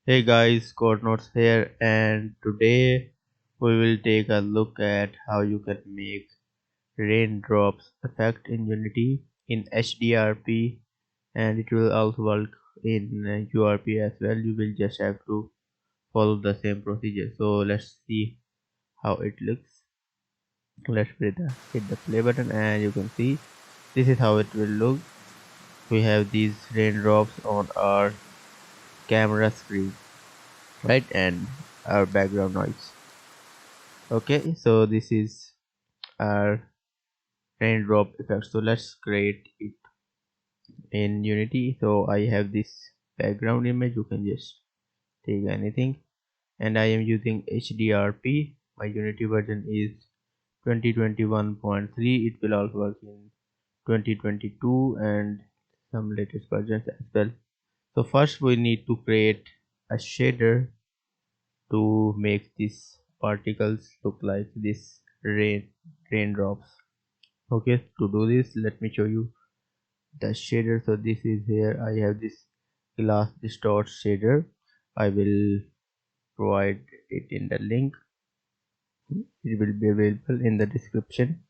Hey guys, Coordinates here, and today we will take a look at how you can make raindrops effect in Unity in HDRP, and it will also work in URP as well. You will just have to follow the same procedure. So let's see how it looks. Let's hit the play button, and you can see this is how it will look. We have these raindrops on our camera screen, right, and our background noise. Okay, so this is our raindrop effect. So let's create it in Unity. So I have this background image. You can just take anything, and I am using HDRP. My Unity version is 2021.3. It will also work in 2022 and some latest versions as well. So first we need to create a shader to make these particles look like this raindrops. Okay, to do this, let me show you the shader. So this is here. I have this glass distort shader. I will provide it in the link. It will be available in the description.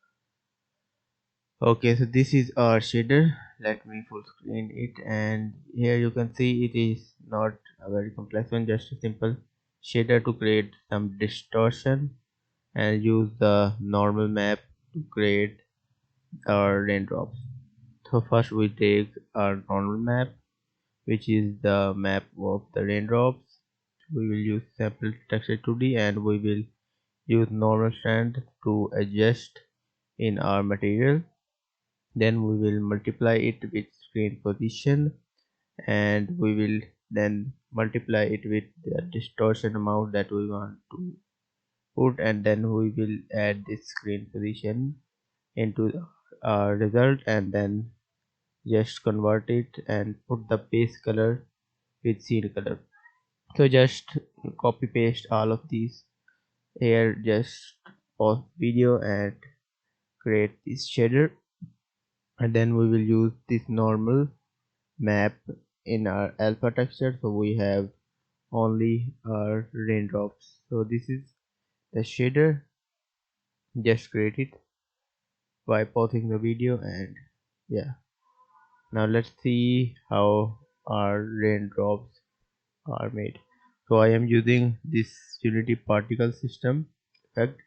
Okay, so this is our shader. Let me full screen it, and here you can see it is not a very complex one, just a simple shader to create some distortion and use the normal map to create our raindrops. So first we take our normal map, which is the map of the raindrops. We will use sample texture 2D, and we will use normal strand to adjust in our material. Then we will multiply it with screen position, and we will then multiply it with the distortion amount that we want to put, and then we will add this screen position into our result, and then just convert it and put the base color with scene color. So just copy paste all of these here, just pause video and create this shader, and then we will use this normal map in our alpha texture. So we have only our raindrops. So this is the shader. Just create it by pausing the video, and yeah, now let's see how our raindrops are made. So I am using this Unity particle system effect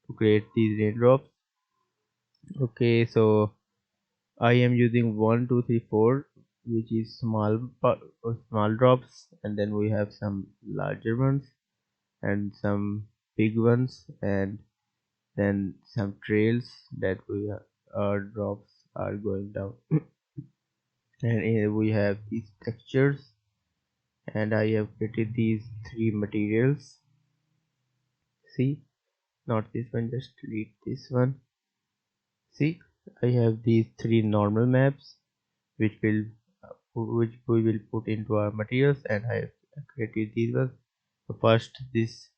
to create these raindrops. Okay, so I am using 1 2 3 4, which is small drops, and then we have some larger ones and some big ones, and then some trails that our drops are going down. And here we have these textures, and I have created these three materials. See, not this one, just delete this one. See, I have these three normal maps which will which we will put into our materials, and I have created these ones. So first this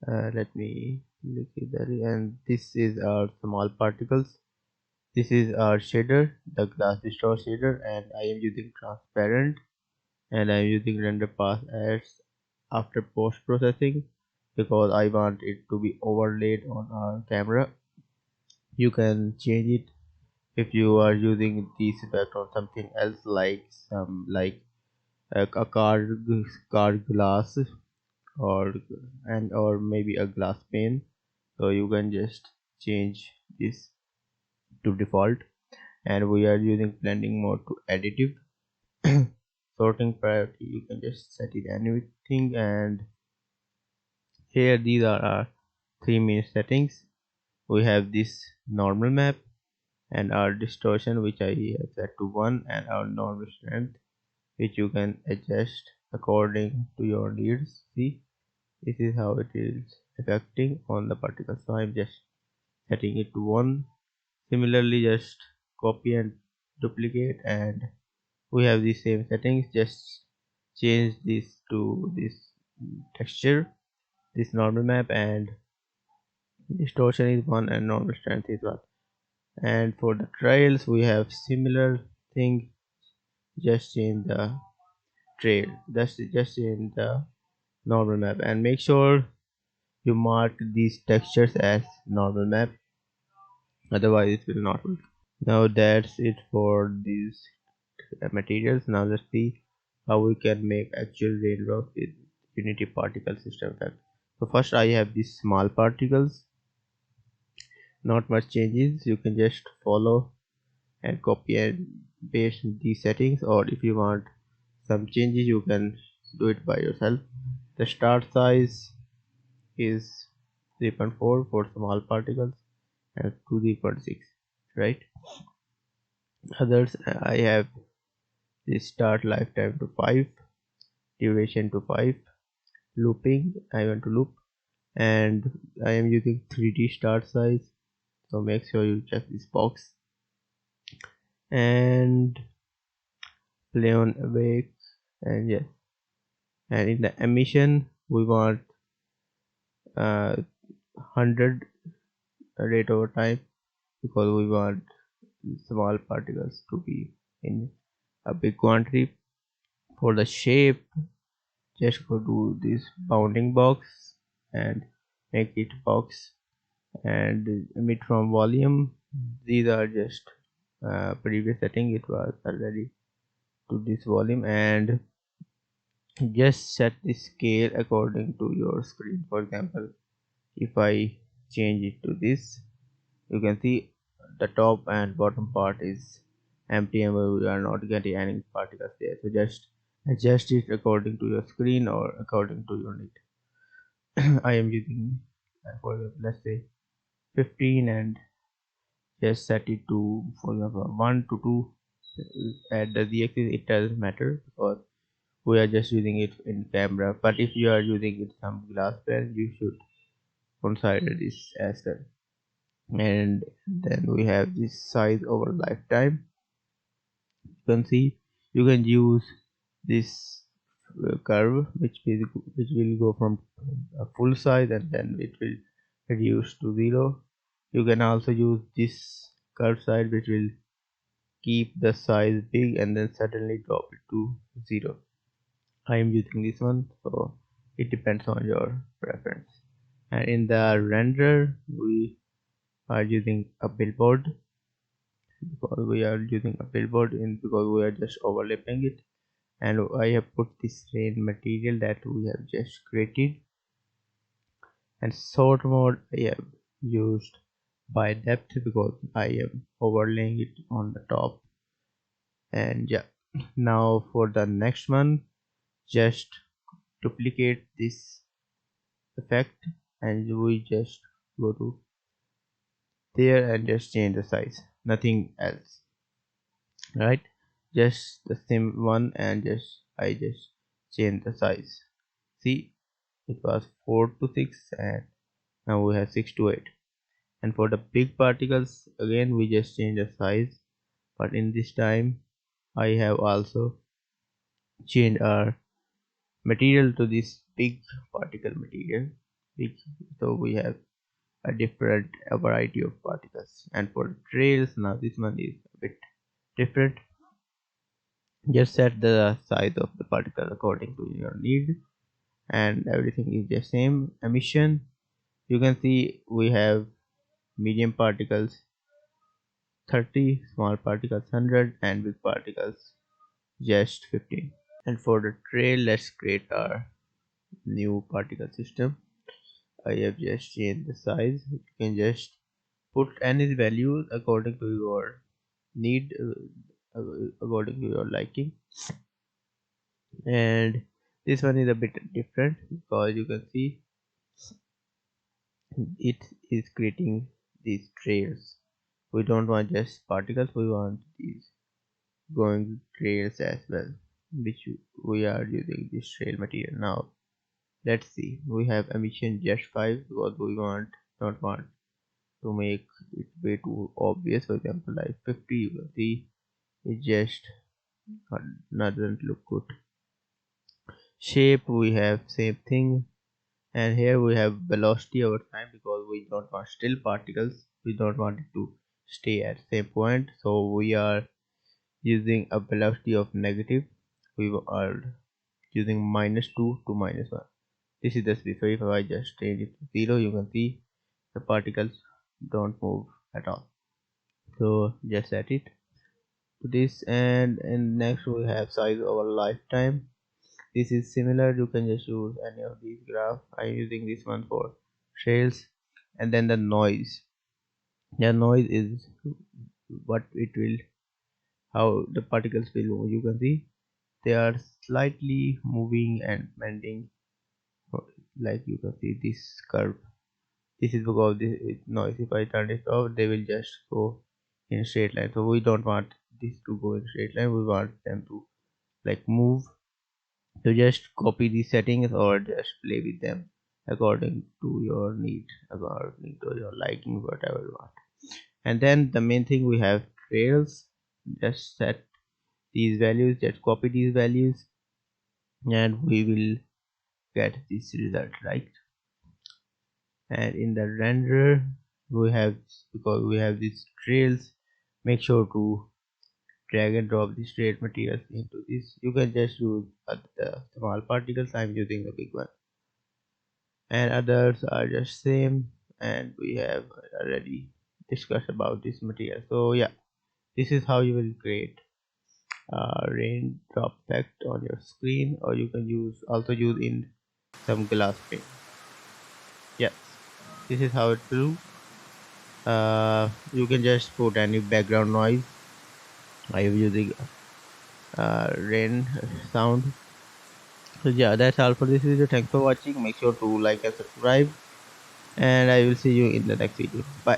let me look at that, and this is our small particles. This is our shader, the glass distort shader, and I am using transparent, and I am using render path as after post processing because I want it to be overlaid on our camera. You can change it if you are using this effect on something else, like some like a car glass, or or maybe a glass pane. So you can just change this to default, and we are using blending mode to additive. Sorting priority, you can just set it anything, and here these are our three main settings. We have this normal map and our distortion, which I have set to 1, and our normal strength, which you can adjust according to your needs. See, this is how it is affecting on the particles. So I'm just setting it to 1. Similarly, just copy and duplicate, and we have the same settings. Just change this to this texture, this normal map, and distortion is 1 and normal strength is 1. And for the trails we have similar thing, just change the trail. That's just in the normal map, and make sure you mark these textures as normal map, otherwise it will not work. Now that's it for these materials. Now let's see how we can make actual raindrops with Unity particle system effect. So first I have these small particles, not much changes. You can just follow and copy and paste these settings, or if you want some changes you can do it by yourself. The start size is 3.4 for small particles and 3.6, right? Others I have the start lifetime to 5, duration to 5, looping I want to loop, and I am using 3D start size, so make sure you check this box. And play on awake, and yes, and in the emission we want 100 rate over time, because we want small particles to be in a big quantity. For the shape, just go to this bounding box and make it box, and emit from volume. These are just previous setting, it was already to this volume, and just set the scale according to your screen. For example, if I change it to this, you can see the top and bottom part is empty and we are not getting any particles there. So just adjust it according to your screen or according to your need. I am using for example, let's say 15, and just set it to, for example, 1 to 2. At the z-axis it doesn't matter because we are just using it in camera, but if you are using it some glass pen you should consider this as well. And then we have this size over lifetime. You can see you can use this curve which will go from a full size and then it will reduce to 0. You can also use this curve size which will keep the size big and then suddenly drop it to 0. I am using this one, so it depends on your preference. And in the render we are using a billboard, because we are using a billboard in because we are just overlapping it, and I have put this rain material that we have just created. And sort mode I have used by depth because I am overlaying it on the top. And yeah, now for the next one, just duplicate this effect and we just go to there and just change the size, nothing else, right? Just the same one, and I just change the size. See, it was 4 to 6 and now we have 6 to 8. And for the big particles again we just change the size, but in this time I have also changed our material to this big particle material, big, so we have a variety of particles. And for trails, now this one is a bit different. Just set the size of the particle according to your need, and everything is the same. Emission, you can see we have medium particles 30, small particles 100, and big particles just 15. And for the trail, let's create our new particle system. I have just changed the size. You can just put any values according to your need, according to your liking. And this one is a bit different because you can see it is creating these trails. We don't want just particles, we want these going trails as well, which we are using this trail material. Now let's see, we have emission just 5 because we don't want to make it way too obvious. For example, like 50, you can see it just doesn't look good. Shape, we have same thing, and here we have velocity over time because we don't want still particles, we don't want it to stay at same point, so we are using a velocity of negative. We are using -2 to -1. This is the speed. So if I just change it to 0, you can see the particles don't move at all. So just set it to this, and next we have size over lifetime. This is similar, you can just use any of these graph. I'm using this one for trails. And then the noise is what it will, how the particles will move. You can see they are slightly moving and bending, like you can see this curve. This is because this is noise. If I turn it off, they will just go in straight line. So we don't want this to go in straight line, we want them to like move. So just copy these settings or just play with them according to your need, according to your liking, whatever you want. And then the main thing, we have trails. Just set these values, just copy these values, and we will get this result, right? And in the renderer, we have, because we have these trails, make sure to drag and drop the straight materials into this. You can just use the small particles, I'm using the big one, and others are just same. And we have already discussed about this material. So yeah, this is how you will create a raindrop effect on your screen, or you can also use in some glass pane. Yes, this is how it will. You can just put any background noise. I am using rain sound. So yeah, that's all for this video. Thanks for watching. Make sure to like and subscribe, and I will see you in the next video. Bye.